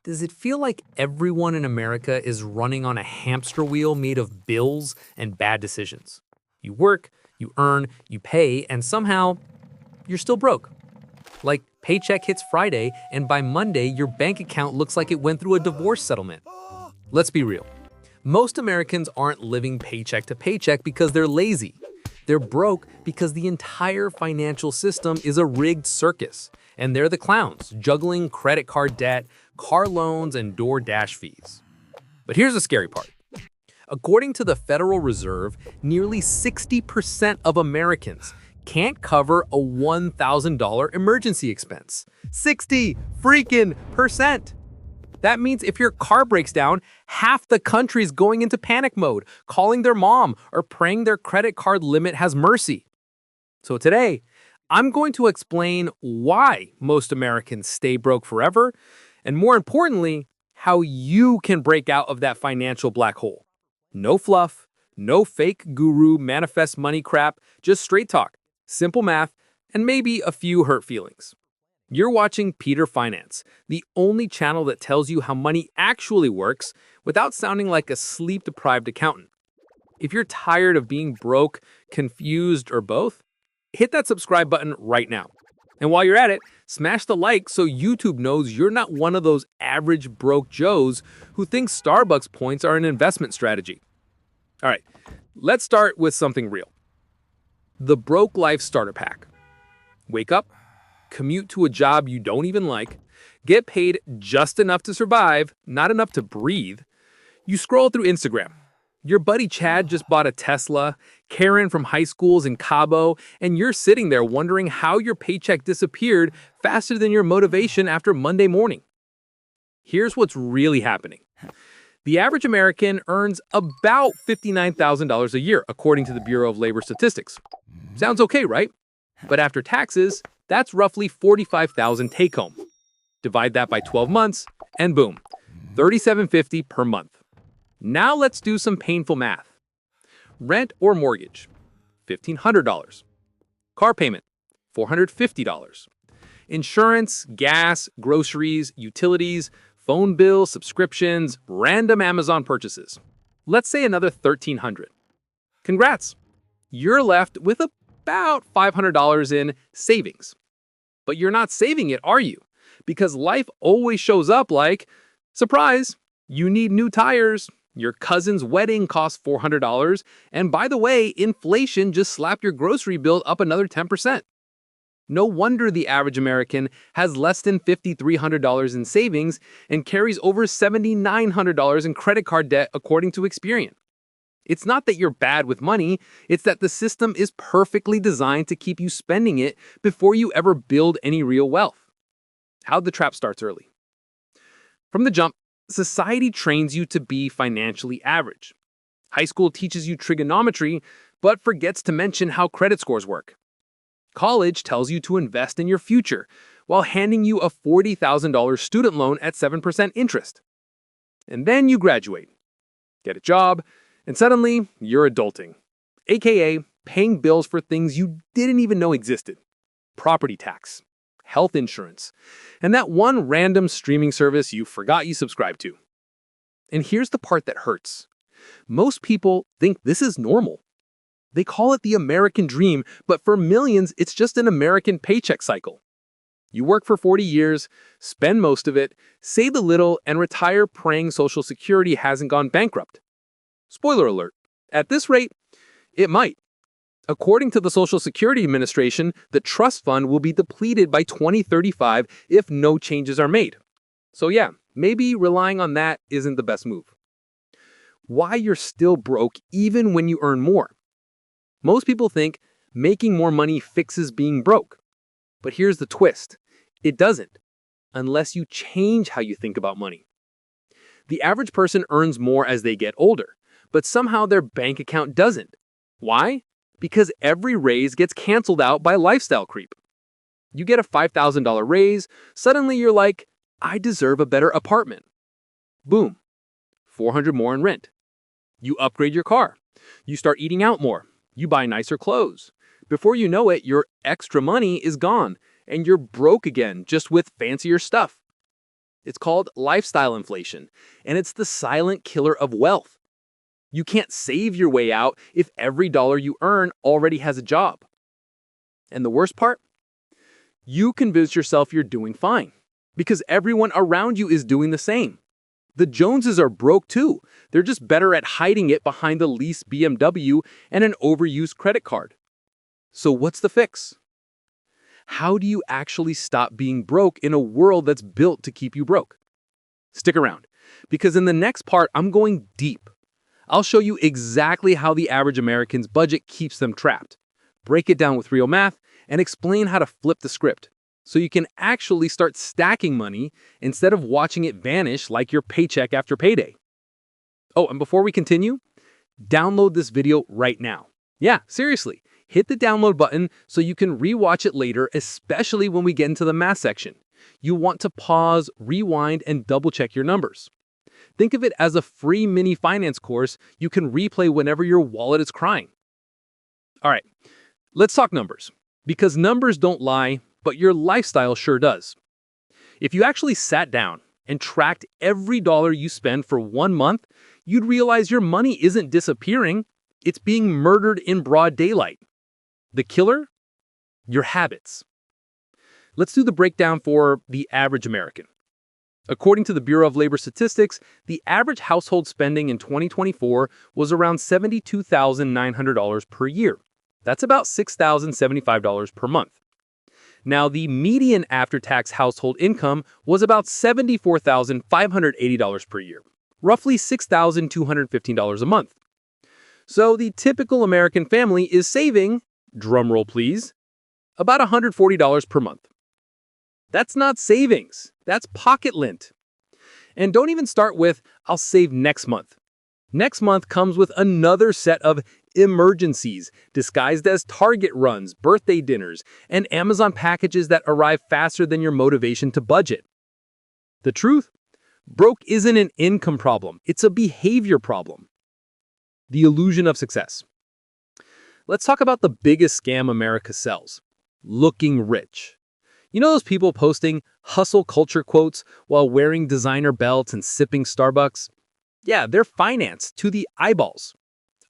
Does it feel like everyone in America is running on a hamster wheel made of bills and bad decisions? You work, you earn, you pay, and somehow you're still broke. Like paycheck hits Friday, and by Monday, your bank account looks like it went through a divorce settlement. Let's be real. Most Americans aren't living paycheck to paycheck because they're lazy. They're broke because the entire financial system is a rigged circus, and they're the clowns, juggling credit card debt, car loans, and DoorDash fees. But here's the scary part. According to the Federal Reserve, nearly 60% of Americans can't cover a $1,000 emergency expense. 60 freaking percent! That means if your car breaks down, half the country's going into panic mode, calling their mom or praying their credit card limit has mercy. So today, I'm going to explain why most Americans stay broke forever, and more importantly, how you can break out of that financial black hole. No fluff, no fake guru manifest money crap, just straight talk, simple math, and maybe a few hurt feelings. You're watching Peter Finance, the only channel that tells you how money actually works without sounding like a sleep-deprived accountant. If you're tired of being broke, confused, or both, hit that subscribe button right now. And while you're at it, smash the like so YouTube knows you're not one of those average broke Joes who think Starbucks points are an investment strategy. All right, let's start with something real. The Broke Life Starter Pack. Wake up, commute to a job you don't even like, get paid just enough to survive, not enough to breathe. You scroll through Instagram. Your buddy Chad just bought a Tesla, Karen from high school's in Cabo, and you're sitting there wondering how your paycheck disappeared faster than your motivation after Monday morning. Here's what's really happening. The average American earns about $59,000 a year, according to the Bureau of Labor Statistics. Sounds okay, right? But after taxes, that's roughly $45,000 take-home. Divide that by 12 months, and boom, $37.50 per month. Now let's do some painful math. Rent or mortgage, $1,500. Car payment, $450. Insurance, gas, groceries, utilities, phone bills, subscriptions, random Amazon purchases. Let's say another $1,300. Congrats! You're left with about $500 in savings. But you're not saving it, are you? Because life always shows up like, surprise, you need new tires. Your cousin's wedding costs $400, and by the way, inflation just slapped your grocery bill up another 10%. No wonder the average American has less than $5,300 in savings and carries over $7,900 in credit card debt, according to Experian. It's not that you're bad with money, it's that the system is perfectly designed to keep you spending it before you ever build any real wealth. How'd the trap starts early? From the jump, society trains you to be financially average. High school teaches you trigonometry, but forgets to mention how credit scores work. College tells you to invest in your future, while handing you a $40,000 student loan at 7% interest. And then you graduate, get a job, and suddenly you're adulting, aka paying bills for things you didn't even know existed. Property tax, health insurance, and that one random streaming service you forgot you subscribed to. And here's the part that hurts. Most people think this is normal. They call it the American dream, but for millions, it's just an American paycheck cycle. You work for 40 years, spend most of it, save a little, and retire praying Social Security hasn't gone bankrupt. Spoiler alert, at this rate, it might. According to the Social Security Administration, the trust fund will be depleted by 2035 if no changes are made. So yeah, maybe relying on that isn't the best move. Why you're still broke even when you earn more? Most people think making more money fixes being broke. But here's the twist. It doesn't, unless you change how you think about money. The average person earns more as they get older, but somehow their bank account doesn't. Why? Because every raise gets canceled out by lifestyle creep. You get a $5,000 raise, suddenly you're like, I deserve a better apartment. Boom, $400 more in rent. You upgrade your car. You start eating out more. You buy nicer clothes. Before you know it, your extra money is gone, and you're broke again, just with fancier stuff. It's called lifestyle inflation, and it's the silent killer of wealth. You can't save your way out if every dollar you earn already has a job. And the worst part? You convince yourself you're doing fine because everyone around you is doing the same. The Joneses are broke too. They're just better at hiding it behind the leased BMW and an overused credit card. So what's the fix? How do you actually stop being broke in a world that's built to keep you broke? Stick around, because in the next part, I'm going deep. I'll show you exactly how the average American's budget keeps them trapped, break it down with real math, and explain how to flip the script so you can actually start stacking money instead of watching it vanish like your paycheck after payday. Oh, and before we continue, download this video right now. Yeah, seriously, hit the download button so you can rewatch it later, especially when we get into the math section. You want to pause, rewind, and double-check your numbers. Think of it as a free mini finance course you can replay whenever your wallet is crying. All right, let's talk numbers. Because numbers don't lie, but your lifestyle sure does. If you actually sat down and tracked every dollar you spend for 1 month, you'd realize your money isn't disappearing, it's being murdered in broad daylight. The killer? Your habits. Let's do the breakdown for the average American. According to the Bureau of Labor Statistics, the average household spending in 2024 was around $72,900 per year. That's about $6,075 per month. Now, the median after-tax household income was about $74,580 per year, roughly $6,215 a month. So the typical American family is saving, drumroll please, about $140 per month. That's not savings, that's pocket lint. And don't even start with, I'll save next month. Next month comes with another set of emergencies disguised as Target runs, birthday dinners, and Amazon packages that arrive faster than your motivation to budget. The truth? Broke isn't an income problem, it's a behavior problem. The illusion of success. Let's talk about the biggest scam America sells: looking rich. You know those people posting hustle culture quotes while wearing designer belts and sipping Starbucks? Yeah, they're financed to the eyeballs.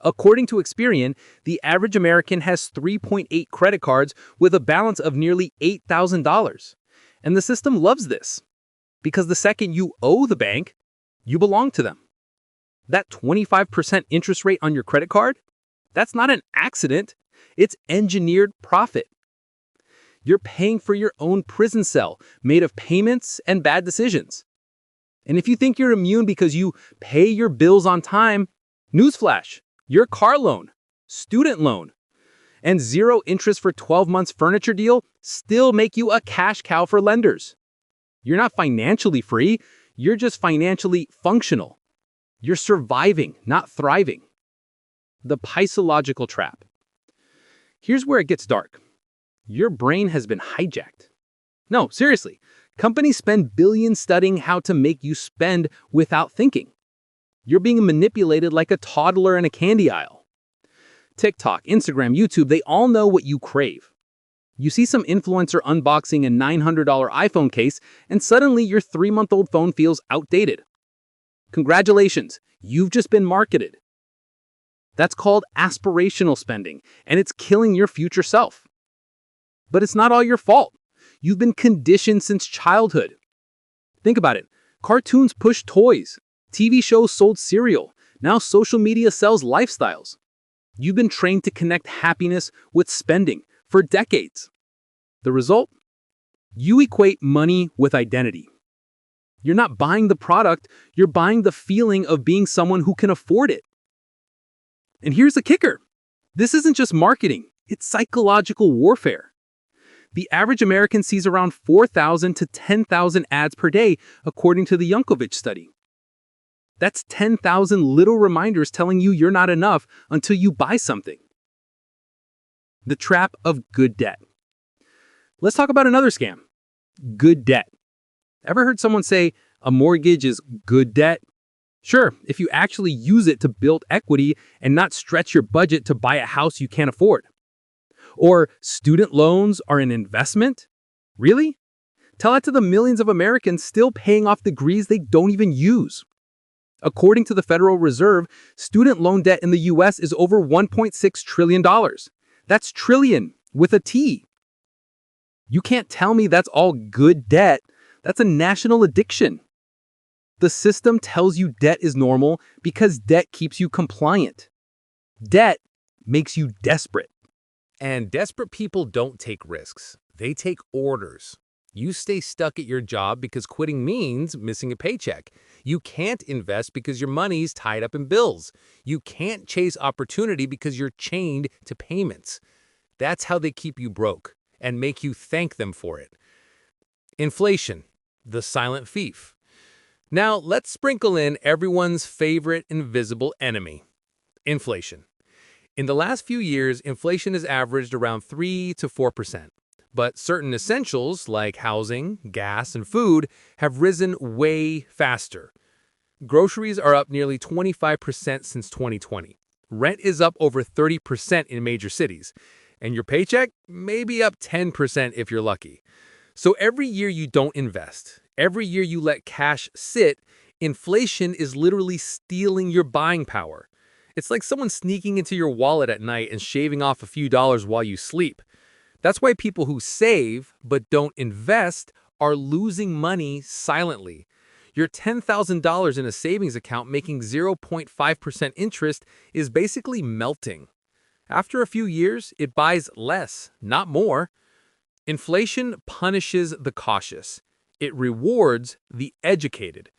According to Experian, the average American has 3.8 credit cards with a balance of nearly $8,000. And the system loves this, because the second you owe the bank, you belong to them. That 25% interest rate on your credit card, that's not an accident, it's engineered profit. You're paying for your own prison cell made of payments and bad decisions. And if you think you're immune because you pay your bills on time, newsflash, your car loan, student loan, and 0 interest for 12 months furniture deal still make you a cash cow for lenders. You're not financially free, you're just financially functional. You're surviving, not thriving. The psychological trap. Here's where it gets dark. Your brain has been hijacked. No, seriously. Companies spend billions studying how to make you spend without thinking. You're being manipulated like a toddler in a candy aisle. TikTok, Instagram, YouTube, they all know what you crave. You see some influencer unboxing a $900 iPhone case, and suddenly your 3-month-old phone feels outdated. Congratulations, you've just been marketed. That's called aspirational spending, and it's killing your future self. But it's not all your fault. You've been conditioned since childhood. Think about it. Cartoons pushed toys. TV shows sold cereal. Now social media sells lifestyles. You've been trained to connect happiness with spending for decades. The result? You equate money with identity. You're not buying the product, you're buying the feeling of being someone who can afford it. And here's the kicker. This isn't just marketing, it's psychological warfare. The average American sees around 4,000 to 10,000 ads per day, according to the Yankovic study. That's 10,000 little reminders telling you you're not enough until you buy something. The trap of good debt. Let's talk about another scam. Good debt. Ever heard someone say a mortgage is good debt? Sure, if you actually use it to build equity and not stretch your budget to buy a house you can't afford. Or student loans are an investment? Really? Tell that to the millions of Americans still paying off degrees they don't even use. According to the Federal Reserve, student loan debt in the US is over $1.6 trillion. That's trillion with a T. You can't tell me that's all good debt. That's a national addiction. The system tells you debt is normal because debt keeps you compliant. Debt makes you desperate. And desperate people don't take risks. They take orders. You stay stuck at your job because quitting means missing a paycheck. You can't invest because your money's tied up in bills. You can't chase opportunity because you're chained to payments. That's how they keep you broke and make you thank them for it. Inflation, the silent thief. Now, let's sprinkle in everyone's favorite invisible enemy, inflation. In the last few years, inflation has averaged around 3 to 4%. But certain essentials like housing, gas, and food have risen way faster. Groceries are up nearly 25% since 2020. Rent is up over 30% in major cities. And your paycheck may be up 10% if you're lucky. So every year you don't invest, every year you let cash sit, inflation is literally stealing your buying power. It's like someone sneaking into your wallet at night and shaving off a few dollars while you sleep. That's why people who save but don't invest are losing money silently. Your $10,000 in a savings account making 0.5% interest is basically melting. After a few years, it buys less, not more. Inflation punishes the cautious. It rewards the educated.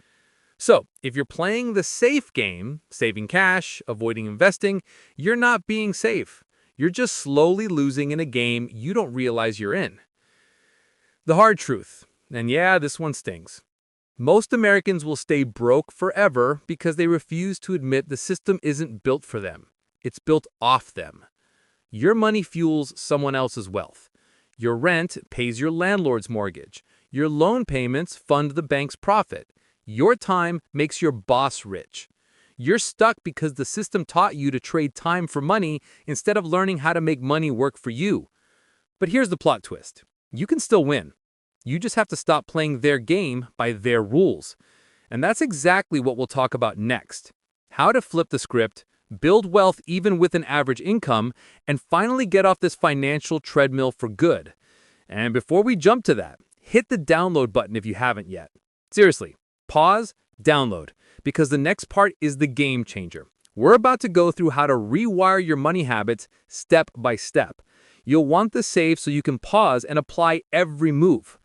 So, if you're playing the safe game, saving cash, avoiding investing, you're not being safe. You're just slowly losing in a game you don't realize you're in. The hard truth, and yeah, this one stings. Most Americans will stay broke forever because they refuse to admit the system isn't built for them. It's built off them. Your money fuels someone else's wealth. Your rent pays your landlord's mortgage. Your loan payments fund the bank's profit. Your time makes your boss rich. You're stuck because the system taught you to trade time for money instead of learning how to make money work for you. But here's the plot twist. You can still win. You just have to stop playing their game by their rules. And that's exactly what we'll talk about next. How to flip the script, build wealth even with an average income, and finally get off this financial treadmill for good. And before we jump to that, hit the download button if you haven't yet. Seriously, pause, download, because the next part is the game changer. We're about to go through how to rewire your money habits step by step. You'll want the save so you can pause and apply every move.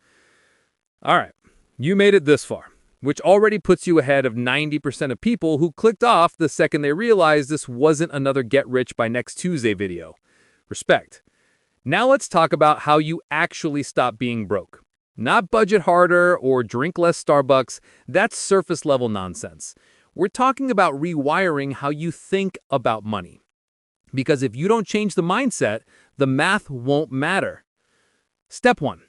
All right, you made it this far, which already puts you ahead of 90% of people who clicked off the second they realized this wasn't another Get Rich by Next Tuesday video. Respect. Now let's talk about how you actually stop being broke. Not budget harder or drink less Starbucks. That's surface level nonsense. We're talking about rewiring how you think about money. Because if you don't change the mindset, the math won't matter. Step 1.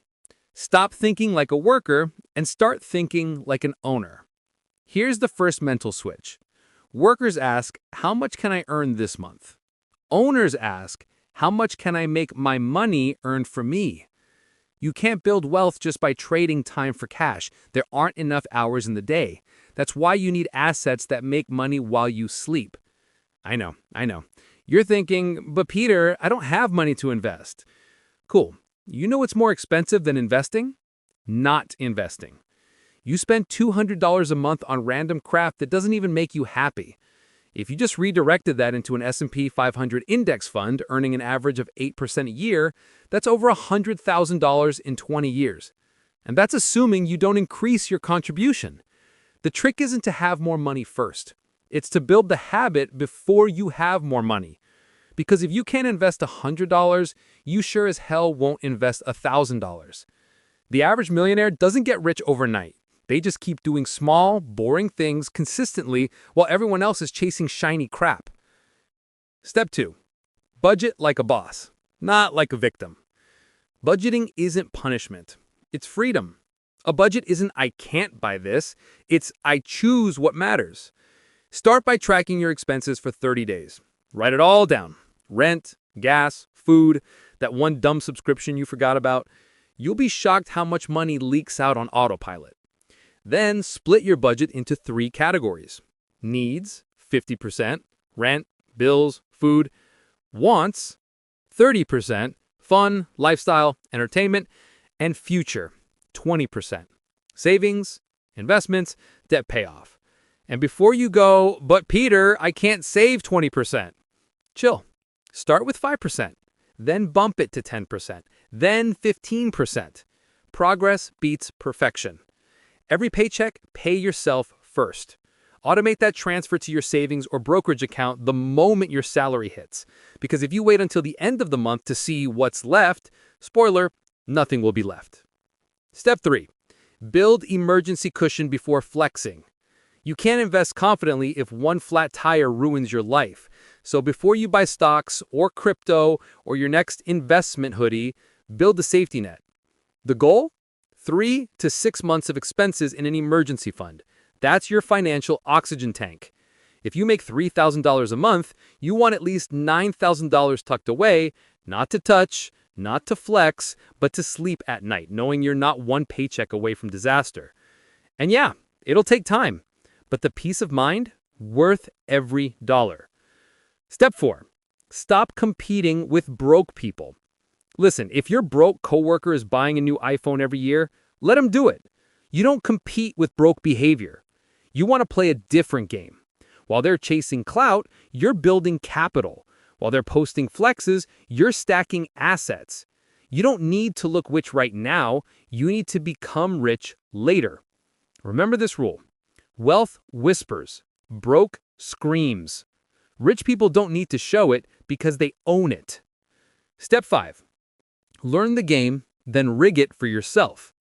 Stop thinking like a worker and start thinking like an owner. Here's the first mental switch. Workers ask, how much can I earn this month? Owners ask, how much can I make my money earn for me? You can't build wealth just by trading time for cash. There aren't enough hours in the day. That's why you need assets that make money while you sleep. I know. You're thinking, but Peter, I don't have money to invest. Cool. You know what's more expensive than investing? Not investing. You spend $200 a month on random crap that doesn't even make you happy. If you just redirected that into an S&P 500 index fund earning an average of 8% a year, that's over $100,000 in 20 years. And that's assuming you don't increase your contribution. The trick isn't to have more money first. It's to build the habit before you have more money. Because if you can't invest $100, you sure as hell won't invest $1,000. The average millionaire doesn't get rich overnight. They just keep doing small, boring things consistently while everyone else is chasing shiny crap. Step 2. Budget like a boss, not like a victim. Budgeting isn't punishment. It's freedom. A budget isn't I can't buy this. It's I choose what matters. Start by tracking your expenses for 30 days. Write it all down. Rent, gas, food, that one dumb subscription you forgot about. You'll be shocked how much money leaks out on autopilot. Then split your budget into 3 categories. Needs, 50%, rent, bills, food. Wants, 30%, fun, lifestyle, entertainment, and future, 20%. Savings, investments, debt payoff. And before you go, but Peter, I can't save 20%. Chill. Start with 5%, then bump it to 10%, then 15%. Progress beats perfection. Every paycheck, pay yourself first. Automate that transfer to your savings or brokerage account the moment your salary hits. Because if you wait until the end of the month to see what's left, spoiler, nothing will be left. Step 3. Build emergency cushion before flexing. You can't invest confidently if one flat tire ruins your life. So before you buy stocks or crypto or your next investment hoodie, build a safety net. The goal? 3 to 6 months of expenses in an emergency fund. That's your financial oxygen tank. If you make $3,000 a month, you want at least $9,000 tucked away, not to touch, not to flex, but to sleep at night, knowing you're not one paycheck away from disaster. And yeah, it'll take time, but the peace of mind, worth every dollar. Step 4. Stop competing with broke people. Listen, if your broke coworker is buying a new iPhone every year, let him do it. You don't compete with broke behavior. You want to play a different game. While they're chasing clout, you're building capital. While they're posting flexes, you're stacking assets. You don't need to look rich right now. You need to become rich later. Remember this rule. Wealth whispers. Broke screams. Rich people don't need to show it because they own it. Step 5. Learn the game, then rig it for yourself.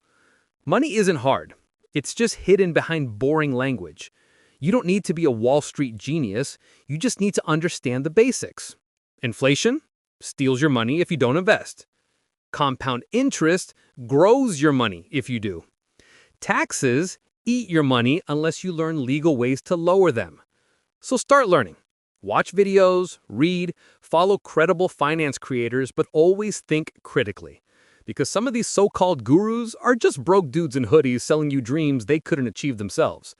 Money isn't hard. It's just hidden behind boring language. You don't need to be a Wall Street genius. You just need to understand the basics. Inflation steals your money if you don't invest. Compound interest grows your money if you do. Taxes eat your money unless you learn legal ways to lower them. So start learning. Watch videos, read, follow credible finance creators, but always think critically. Because some of these so-called gurus are just broke dudes in hoodies selling you dreams they couldn't achieve themselves.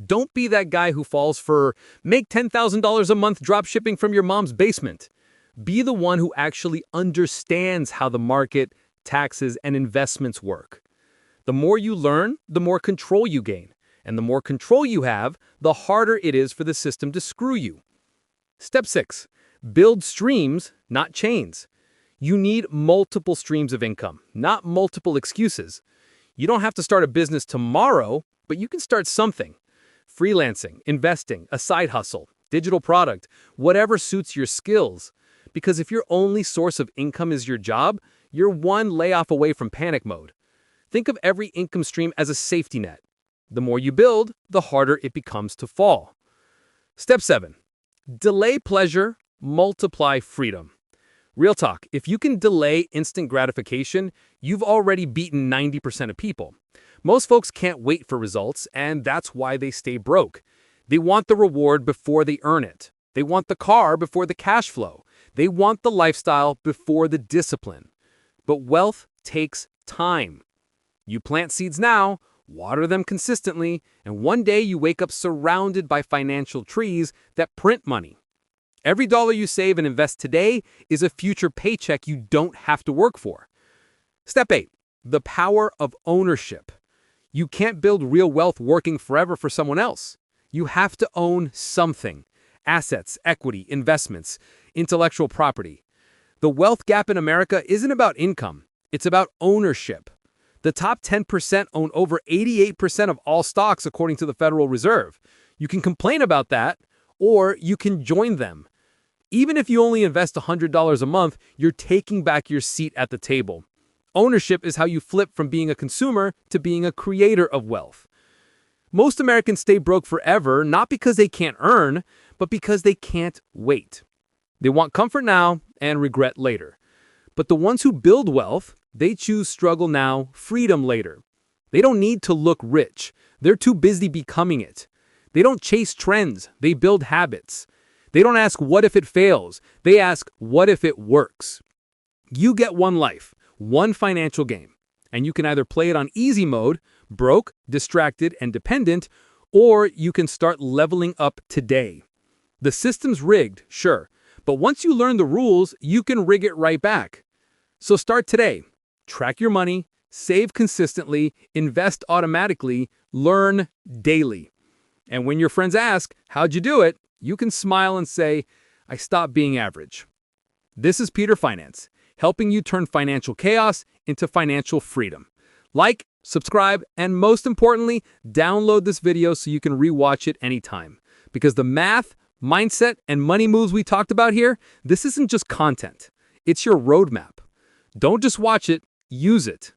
Don't be that guy who falls for make $10,000 a month drop shipping from your mom's basement. Be the one who actually understands how the market, taxes, and investments work. The more you learn, the more control you gain. And the more control you have, the harder it is for the system to screw you. Step 6. Build streams, not chains. You need multiple streams of income, not multiple excuses. You don't have to start a business tomorrow, but you can start something. Freelancing, investing, a side hustle, digital product, whatever suits your skills. Because if your only source of income is your job, you're one layoff away from panic mode. Think of every income stream as a safety net. The more you build, the harder it becomes to fall. Step 7. Delay pleasure, multiply freedom. Real talk, if you can delay instant gratification, you've already beaten 90% of people. Most folks can't wait for results, and that's why they stay broke. They want the reward before they earn it. They want the car before the cash flow. They want the lifestyle before the discipline. But wealth takes time. You plant seeds now, water them consistently, and one day you wake up surrounded by financial trees that print money. Every dollar you save and invest today is a future paycheck you don't have to work for. Step 8. The power of ownership. You can't build real wealth working forever for someone else. You have to own something. Assets, equity, investments, intellectual property. The wealth gap in America isn't about income. It's about ownership. The top 10% own over 88% of all stocks according to the Federal Reserve. You can complain about that, or you can join them. Even if you only invest $100 a month, you're taking back your seat at the table. Ownership is how you flip from being a consumer to being a creator of wealth. Most Americans stay broke forever, not because they can't earn, but because they can't wait. They want comfort now and regret later. But the ones who build wealth, they choose struggle now, freedom later. They don't need to look rich. They're too busy becoming it. They don't chase trends. They build habits. They don't ask, what if it fails? They ask, what if it works? You get one life, one financial game. And you can either play it on easy mode, broke, distracted, and dependent, or you can start leveling up today. The system's rigged, sure, but once you learn the rules, you can rig it right back. So start today. Track your money, save consistently, invest automatically, learn daily. And when your friends ask, how'd you do it? You can smile and say, I stopped being average. This is Peter Finance, helping you turn financial chaos into financial freedom. Like, subscribe, and most importantly, download this video so you can rewatch it anytime. Because the math, mindset, and money moves we talked about here, this isn't just content. It's your roadmap. Don't just watch it, use it.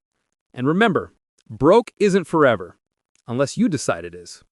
And remember, broke isn't forever, unless you decide it is.